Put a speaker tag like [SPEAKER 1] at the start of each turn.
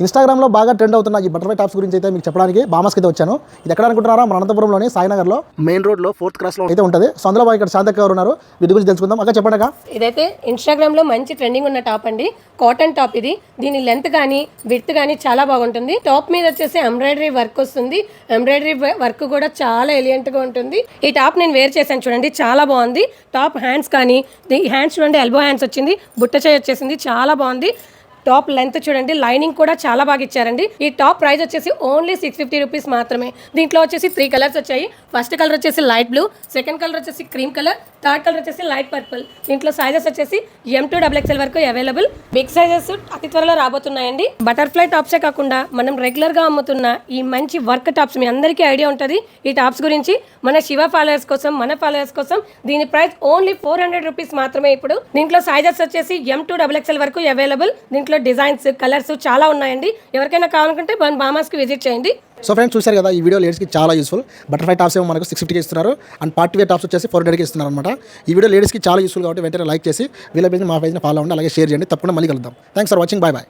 [SPEAKER 1] ఇన్స్టాగ్రామ్లో బాగా ట్రెండ్ అవుతున్న ఈ బటర్ఫ్లై టాప్స్ గురించి అయితే మీకు చెప్పడానికి బామాస్కి అయితే వచ్చాను. ఇది ఎక్కడ అనుకుంటున్నారా? మన అనంతపురంలోని సాయినగర్లో మెయిన్ రోడ్లో 4th క్రాస్లో అయితే ఉంటుంది. సో అందులో ఇక్కడ శాంతక్క గారు ఉన్నారు. వీటి గురించి తెలుసుకుందాం. అక్క చెప్పండి అక్క.
[SPEAKER 2] ఇదైతే ఇన్స్టాగ్రామ్లో మంచి ట్రెండింగ్ ఉన్న టాప్ అండి. కాటన్ టాప్ ఇది. దీని లెంత్ కానీ విడ్త్ కానీ చాలా బాగుంటుంది. టాప్ మీద వచ్చేసి ఎంబ్రాయిడరీ వర్క్ వస్తుంది. ఎంబ్రాయిడరీ వర్క్ కూడా చాలా ఎలియంట్గా ఉంటుంది. ఈ టాప్ నేను వేర్ చేశాను చూడండి, చాలా బాగుంది. టాప్ హ్యాండ్స్ కానీ హ్యాండ్స్ చూడండి, ఎల్బో హ్యాండ్స్ వచ్చింది, బుట్ట చేయి వచ్చేసింది, చాలా బాగుంది. టాప్ లెంత్ చూడండి, లైనింగ్ కూడా చాలా బాగా ఇచ్చారండి. ఈ టాప్ ప్రైస్ వచ్చేసి ఓన్లీ 650 రూపీస్ మాత్రమే. దీంట్లో వచ్చేసి 3 కలర్స్ వచ్చాయి. ఫస్ట్ కలర్ వచ్చేసి లైట్ బ్లూ, సెకండ్ కలర్ వచ్చేసి క్రీమ్ కలర్, థర్డ్ కలర్ వచ్చేసి లైట్ పర్పుల్. దీంట్లో సైజెస్ వచ్చేసి M2 XXL వరకు అవైలబుల్. బిగ్ సైజెస్ అతి త్వరలో రాబోతున్నాయండి. బటర్ఫ్లై టాప్సే కాకుండా మనం రెగ్యులర్గా అమ్ముతున్న ఈ మంచి వర్క్ టాప్స్ మీ అందరికీ ఐడియా ఉంటుంది. ఈ టాప్స్ గురించి మన శివ ఫాలోవర్స్ కోసం, మన ఫాలోవర్స్ కోసం దీని ప్రైస్ ఓన్లీ 400 రూపీస్ మాత్రమే. ఇప్పుడు దీంట్లో సైజెస్ వచ్చేసి M2 XXL వరకు అవైలబుల్. దీంట్లో డిజైన్స్, కలర్స్ చాలా ఉన్నాయండి. ఎవరికైనా కావాలనుకుంటే మన బామాస్కి విజిట్ చేయండి.
[SPEAKER 1] సో ఫ్రెండ్స్ చూశారు కదా, ఈ వీడియో లేడీస్కి చాలా యూస్ఫుల్. బటర్ఫ్లై టాప్స్ ఏమో మనకు 650కి ఇస్తున్నారు, అండ్ పార్టీ వేర్ టాప్స్ వచ్చేసి 400కి ఇస్తున్నారు అనమాట. ఈ వీడియో లేడీస్కి చాలా యూస్ఫుల్ కాబట్టి వెంటనే లైక్ చేసి వీళ్ళ పేజ్ని మా పేజ్ని ఫాలో అవ్వండి, అలాగే షేర్ చేయండి. తప్పకుండా మళ్ళీ కలుద్దాం. Thanks for watching. Bye bye.